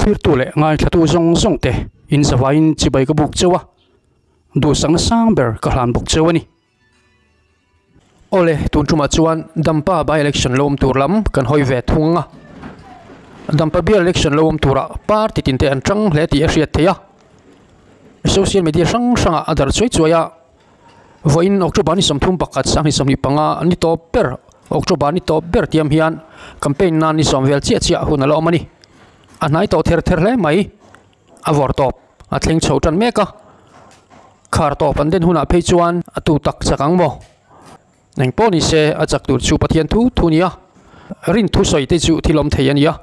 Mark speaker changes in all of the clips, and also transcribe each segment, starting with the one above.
Speaker 1: thlir tu le ngai thatu zong zong te in zawain chibai ka buk chewa du sang sang ber ka hlan buk chewani ole tun tuma chuan dampa by election lom turlam kan hoi ve thunga dampa by election lom tura party tin te an tang hle ti a hriat theya social media sang sanga adar choi choya voin october ni somthum pakat sang ni somni panga ni to per october ni to ber tiam hian campaign na ni somvel chia chia hunalo mani anai to ther ther le mai avor top athling chhotan meka khar to panden huna phei chuan atu tak chakang mo neng poni se achak tur chu pathian thu thunia rin thu soi te chu thilom theiania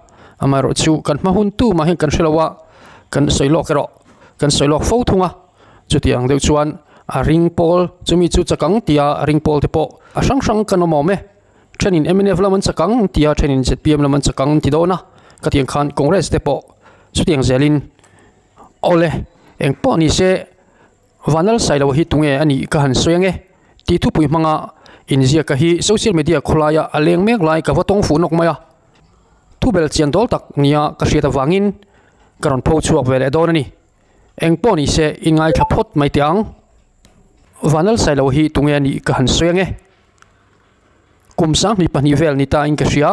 Speaker 1: amaro chu kan mahun tu ma hen kan shelawa kan soilok ro kan soilok fo thunga chutiang deu chuan a ring pol chumi chu chakang tia ring pol te po a sang sang kan mo me trenin MNF laman chakang tia trenin ZPM laman chakang ti dona katiang khan congress te po chutiang zelin ole eng poni se VANLALSAILOVA hi tunge ani ka han soyange ti thu pui manga inzia ka hi social media khulaya aleng mek lai ka watong fu nok maya thubel chian dol tak nia ka hriata wangin karon pho chuak vele donani eng poni se ingai thapot mai tiang VANLALSAILOVA hi tunge ani ka han soyange kumsang ni pani vel ni ta in ka hria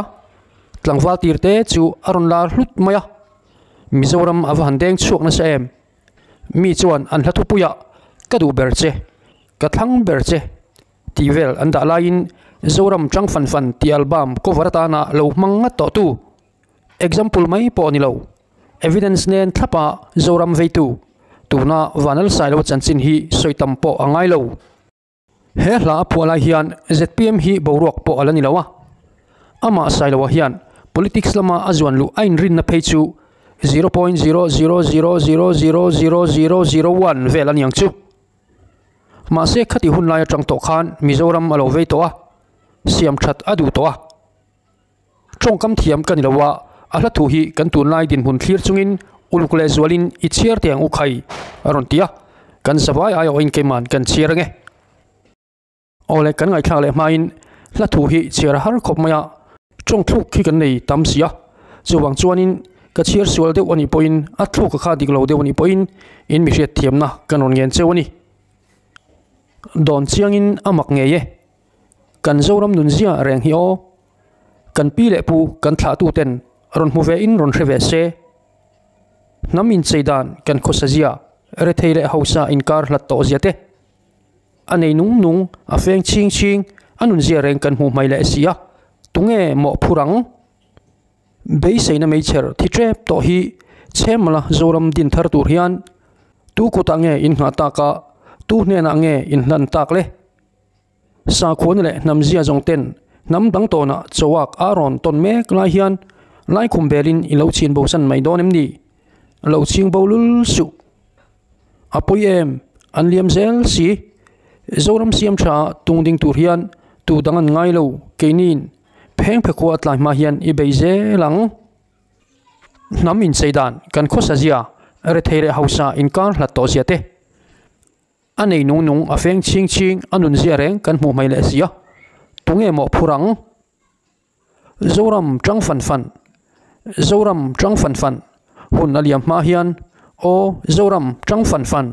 Speaker 1: tlangwal tirte chu aron la hlut maya Mizoram avan deng chuak na sa em mi chuan an hlathu puya kadu berche kathang berche tivel anda lain zoram chang fan fan ti album cover ta na lo manga to tu example mai po ni lo evidence nen thapa zoram veitu tuna VANLALSAILOVA chanchin hi soitam po angai lo he hla phuala hian ZPM hi boruak po alani lawa ama Sailowa hian politics lama azwan lu ain rin na phechu 0.00000001 velan yang chu ma se khati hun lai tang to khan Mizoram alo ve to a siam that adu to a chong kam thiam kan lawa ala thu hi kan tun lai din hun thlir chungin ulkule zwalin I chiar tiang u khai aron tia kan sawai ayo in keman kan chiarange ole kan ngai thale main la thu hi chiar har khop maya chong thuk khi kan nei tamsia chuwang chuanin ka chiar sual de oni point athu ka kha diglo de oni point in mi hriat thiam na kanon ngen chewani don chiangin amak nge ye kan zoram nunzia reng hi o kan pi le pu kan thla tu ten ron mu ve in ron hreve se namin cheidan kan khosazia re theile hausa inkar hlat to ziate anei nung nung afeng ching ching anun zia reng kan mu mai le sia tunge mo phurang bei seina mei cher thi trep to hi chemala zoram din thar tur hian tu ko tange in nga ta ka tu ne na nge in nan tak le sa khon le namzia jong ten nam dang to na chowak aron ton mek lai hian lai khum belin I lo chin bo san mai donem ni lo ching bo lul su apoi em an liam zel si zoram siam tha tung ding tur hian tu dangan ngai lo keinin pheng phe ko atlai ma hian I beize lang namin seidan kan khosazia re theire hausa inkar hlat to ziate anei nung nung afeng ching ching anun zia reng kan mu mai le sia tunge mo phurang zoram chang fan fan hun aliam ma hian o zoram chang fan fan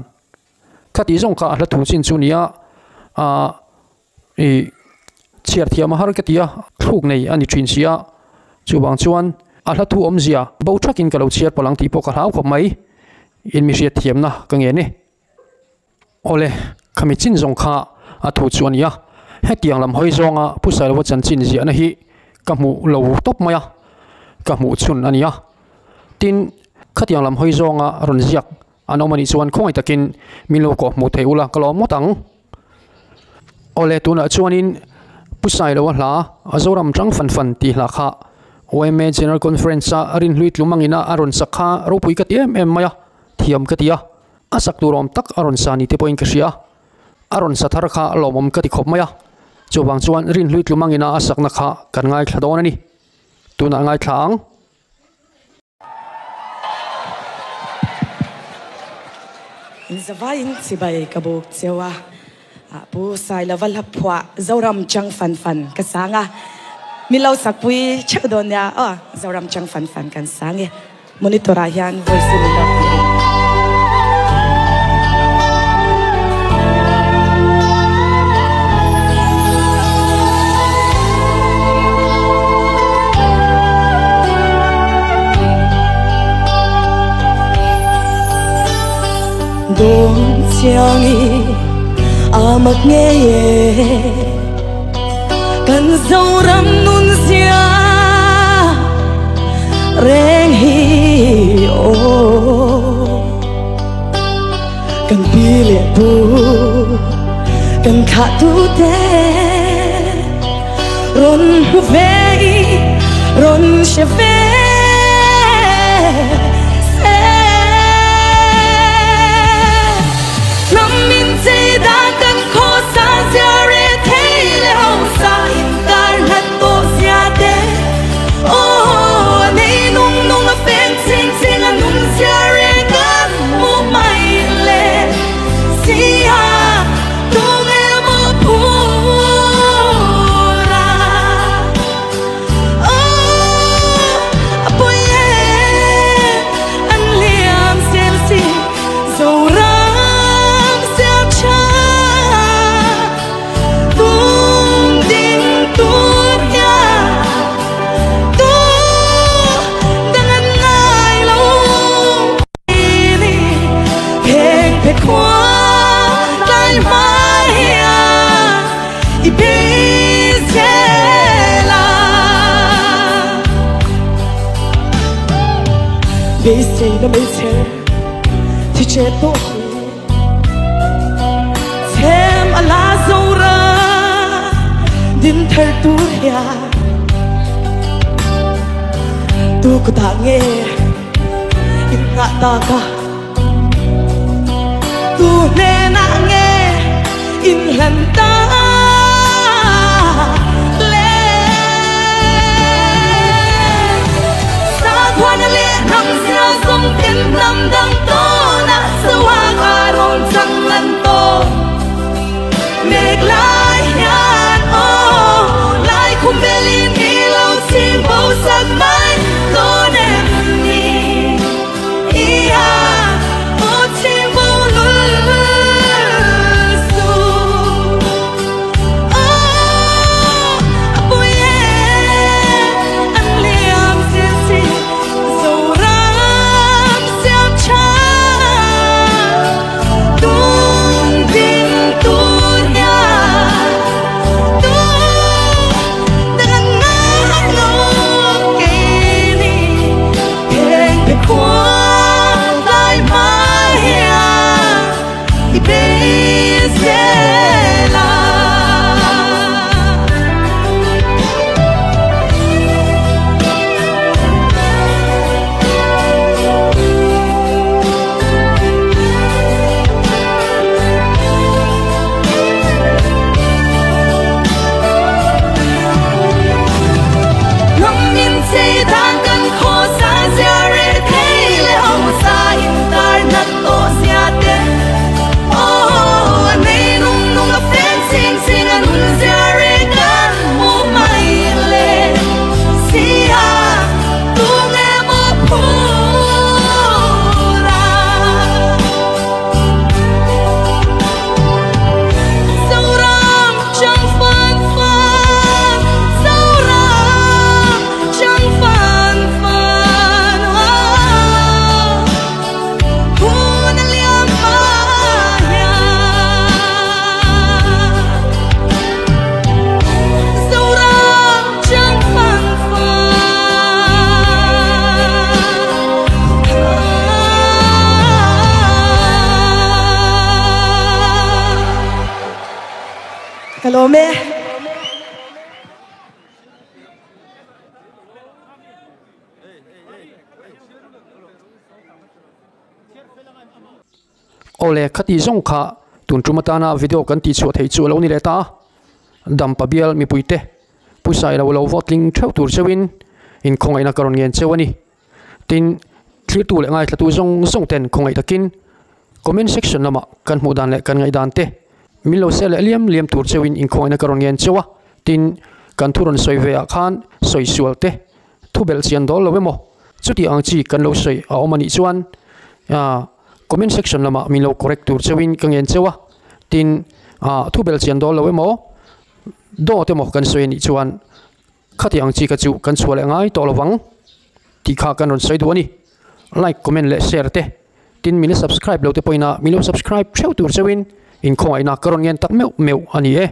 Speaker 1: khati zong ka hla thu chin chunia a I chiar thiam har katia thuk nei ani thin sia chuwang chuan a hla thu om zia bo thakin kalo chiar palang ti po ka hlau khop mai in mi hriat thiam na ka nge ni ole khami chin zong kha a thu chuania hetiang lam hoi zonga Sailowa chanchin zia na hi kamu lo top maya kamu chun ania tin khatiang lam hoi zonga ron ziak anomani chuan khongai takin milo ko mu theula kalo motang ole tuna chuanin Sailowa hla azoram chang fan fan ti hla kha OMA general conference a Rinhlui Tlumang ina aron sakha ropui ka em maya thiam ka tia asak turom tak aron sani te point ka sia aron sathar kha lomom ka ti khop maya chuwang chuan Rinhlui Tlumang ina asak na kha kan ngai thladon ani tuna ngai thlang
Speaker 2: Zawain sibai kabuk chewa Sailowa lapwa zoram chang fan fan kasanga milau sakpui chadon ya zoram chang fan fan kan sange monitora hian voice seminar Dong changi amak nghe kan zoram nun sia reng hi o kan pile pu kan kha tu te ron ve ron she ve Bây giờ nó mới chết thì chết tốt thêm à lá dâu ra đến thở tu ya tu có ta nghe in ngã ta cả tu nên na nghe in lần ta Tiên tâm đăng tô na swa karon sang lan to meg lai hian o lai khum belin ilaw sim bo sak mai to nem ni ia o sim bo lul su o apoye an liam sin si Hello me
Speaker 1: ole khati zong kha tun chumatana video kan ti chu thei chu lo ni leta dam pabial mi puite pusai lo voting thau tur chewin in khongai na karon ngen chewani tin thlir tu le ngai thatu zong zong ten khongai takin comment section lama kan hmu dan le kan ngai dan te milo sel liam tur chewin in khongai na karon ngen chewa tin kan thuron soive a khan soi sualte thubel chian dol lo mo chuti ang chi kan lo sei a omani chuan comment section lama min lo correct tur chewin kangen chewa tin thubel chian dol lo emo do te mo kan soi ni chuan khati ang chi ka chu kan chuale ngai to lawang ti kha kan ron sei du ani like comment le share te tin min subscribe lo te poina min lo subscribe cheu tur chewin in khoi na karon ngen tak meu meu ani e